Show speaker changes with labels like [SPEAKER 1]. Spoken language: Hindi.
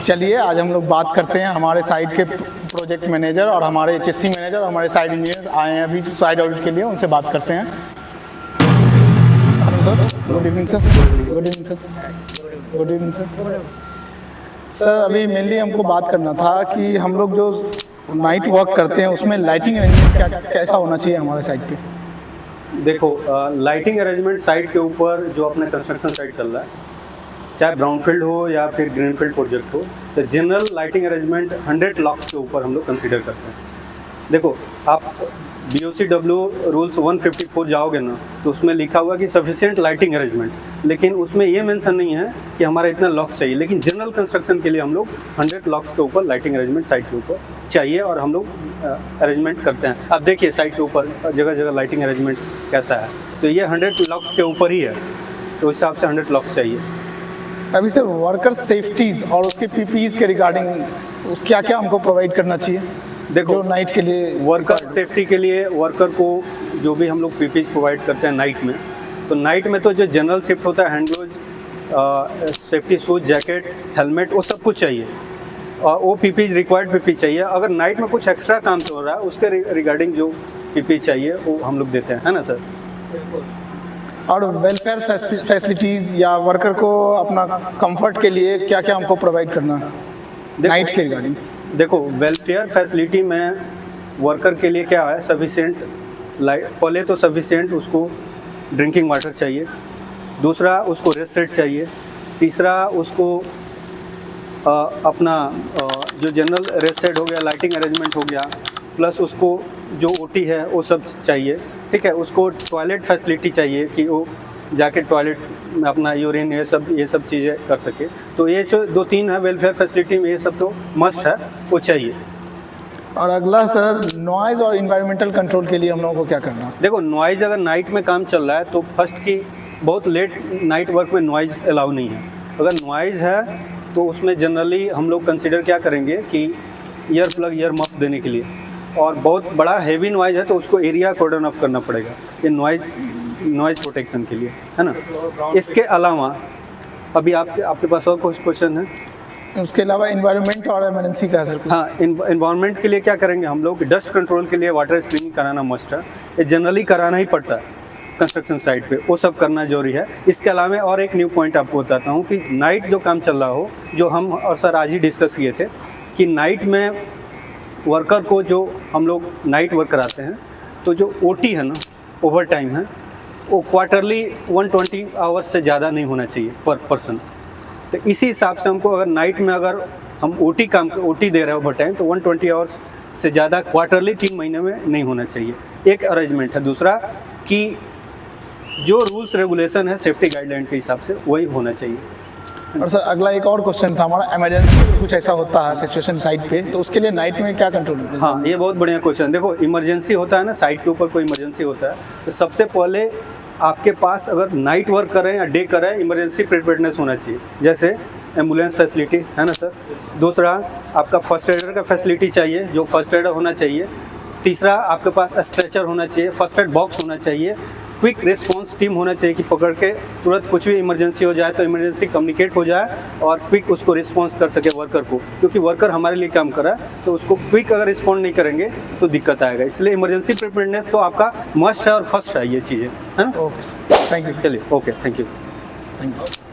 [SPEAKER 1] चलिए आज हम लोग बात करते हैं हमारे साइट के प्रोजेक्ट मैनेजर और हमारे एचएससी मैनेजर और हमारे साइट इंजीनियर आए हैं अभी साइट ऑडिट के लिए, उनसे बात करते हैं। Hello sir, good evening sir. Good evening sir. Good evening sir. Sir अभी मेनली हमको बात करना था कि हम लोग जो नाइट वर्क करते हैं उसमें लाइटिंग अरेंजमेंट कैसा होना चाहिए हमारे साइट पे।
[SPEAKER 2] देखो, लाइटिंग अरेंजमेंट साइट के ऊपर जो अपना कंस्ट्रक्शन साइट चल रहा है, चाहे ब्राउनफील्ड हो या फिर ग्रीनफील्ड प्रोजेक्ट हो, तो जनरल लाइटिंग अरेंजमेंट 100 लॉक्स के ऊपर हम लोग कंसीडर करते हैं। देखो, आप BOCW रूल्स 154 जाओगे ना तो उसमें लिखा हुआ कि सफिशिएंट लाइटिंग अरेंजमेंट, लेकिन उसमें ये मेंशन नहीं है कि हमारा इतना लॉक्स चाहिए। लेकिन जनरल कंस्ट्रक्शन के लिए हम लोग 100 लॉक्स के ऊपर लाइटिंग अरेंजमेंट साइट के ऊपर चाहिए और हम लोग अरेंजमेंट करते हैं। अब देखिए साइट के ऊपर जगह जगह लाइटिंग अरेंजमेंट कैसा है, तो ये 100 लॉक्स के ऊपर ही है, तो उस हिसाब से 100 लॉक्स चाहिए।
[SPEAKER 1] अभी सर वर्कर सेफ्टीज़ और उसके पीपीईज के रिगार्डिंग उस क्या क्या हमको प्रोवाइड करना चाहिए।
[SPEAKER 2] देखो,
[SPEAKER 1] जो नाइट के लिए
[SPEAKER 2] वर्कर सेफ्टी के लिए वर्कर को जो भी हम लोग पीपीईज प्रोवाइड करते हैं नाइट में, तो नाइट में तो जो जनरल शिफ्ट होता है, hand gloves, safety shoes, jacket, helmet, वो सब कुछ चाहिए और वो पीपीईज रिक्वायर्ड पीपीईज चाहिए। अगर नाइट में कुछ एक्स्ट्रा काम चल रहा है उसके रिगार्डिंग जो पीपीईज चाहिए वो हम लोग देते हैं, है ना सर।
[SPEAKER 1] और वेलफेयर फैसिलिटीज़ या वर्कर को अपना कंफर्ट के लिए क्या क्या हमको प्रोवाइड करना है नाइट के रिगार्डिंग।
[SPEAKER 2] देखो, वेलफेयर फैसिलिटी में वर्कर के लिए क्या है, सफिशिएंट लाइट, पहले तो सफिशिएंट उसको ड्रिंकिंग वाटर चाहिए, दूसरा उसको रेस्ट सेट चाहिए, तीसरा उसको अपना जो जनरल रेस्ट सेट हो गया, लाइटिंग अरेंजमेंट हो गया, प्लस उसको जो ओटी है वो सब चाहिए, ठीक है। उसको टॉयलेट फैसिलिटी चाहिए कि वो जाके टॉयलेट में अपना यूरिन ये सब चीज़ें कर सके। तो ये जो 2-3 है वेलफेयर फैसिलिटी में, ये सब तो मस्ट है, वो चाहिए।
[SPEAKER 1] और अगला सर नॉइज़ और इन्वायरमेंटल कंट्रोल के लिए हम लोगों को क्या करना है।
[SPEAKER 2] देखो, नॉइज़ अगर नाइट में काम चल रहा है तो फर्स्ट की बहुत लेट नाइट वर्क में नॉइज़ अलाउ नहीं है। अगर नॉइज़ है तो उसमें जनरली हम लोग कंसिडर क्या करेंगे कि ईयर प्लग, ईयर मफ देने के लिए, और बहुत बड़ा हेवी नॉइज़ है तो उसको एरिया कॉर्डन ऑफ करना पड़ेगा, ये नॉइज़ प्रोटेक्शन के लिए, है ना। इसके अलावा अभी आपके पास और कुछ क्वेश्चन है।
[SPEAKER 1] उसके अलावा इन्वायरमेंट और एमरजेंसी का सर।
[SPEAKER 2] हाँ, इन्वायरमेंट के लिए क्या करेंगे हम लोग, डस्ट कंट्रोल के लिए वाटर स्प्रिंग कराना मस्ट है, ये जनरली कराना ही पड़ता है कंस्ट्रक्शन साइट पे, वो सब करना जरूरी है। इसके अलावा और एक न्यू पॉइंट आपको बताता हूँ कि नाइट जो काम चल रहा हो, जो हम और सर आज ही डिस्कस किए थे कि नाइट में वर्कर को जो हम लोग नाइट वर्क कराते हैं, तो जो ओटी है ना, ओवर टाइम है, वो क्वार्टरली 120 आवर्स से ज़्यादा नहीं होना चाहिए पर पर्सन। तो इसी हिसाब से हमको अगर नाइट में अगर हम ओटी दे रहे हैं ओवर टाइम, तो 120 आवर्स से ज़्यादा क्वार्टरली 3 महीने में नहीं होना चाहिए। एक अरेंजमेंट है। दूसरा कि जो रूल्स रेगुलेशन है सेफ्टी गाइडलाइन के हिसाब से वही होना चाहिए।
[SPEAKER 1] और सर अगला एक और क्वेश्चन था हमारा, इमरजेंसी कुछ ऐसा होता है सिचुएशन साइट पे, तो उसके लिए नाइट में क्या कंट्रोल है।
[SPEAKER 2] हाँ, ये बहुत बढ़िया क्वेश्चन। देखो, इमरजेंसी होता है ना, साइट के ऊपर कोई इमरजेंसी होता है तो सबसे पहले आपके पास अगर नाइट वर्क कर रहे हैं या डे कर रहे हैं, इमरजेंसी प्रिपेयर्डनेस होना चाहिए, जैसे एम्बुलेंस फैसिलिटी, है ना सर। दूसरा आपका फर्स्ट एडर का फैसिलिटी चाहिए, जो फर्स्ट एडर होना चाहिए। तीसरा आपके पास स्ट्रेचर होना चाहिए, फर्स्ट एड बॉक्स होना चाहिए, क्विक रिस्पांस टीम होना चाहिए कि पकड़ के तुरंत कुछ भी इमरजेंसी हो जाए तो इमरजेंसी कम्युनिकेट हो जाए और क्विक उसको रिस्पांस कर सके वर्कर को, क्योंकि वर्कर हमारे लिए काम कर रहा है, तो उसको क्विक अगर रिस्पॉन्ड नहीं करेंगे तो दिक्कत आएगा। इसलिए इमरजेंसी प्रिपेयर्डनेस तो आपका मस्ट है और फर्स्ट है, ये चीज़ें, है ना।
[SPEAKER 1] Okay sir, thank you.
[SPEAKER 2] चलिए, okay, thank you.
[SPEAKER 1] Thank you.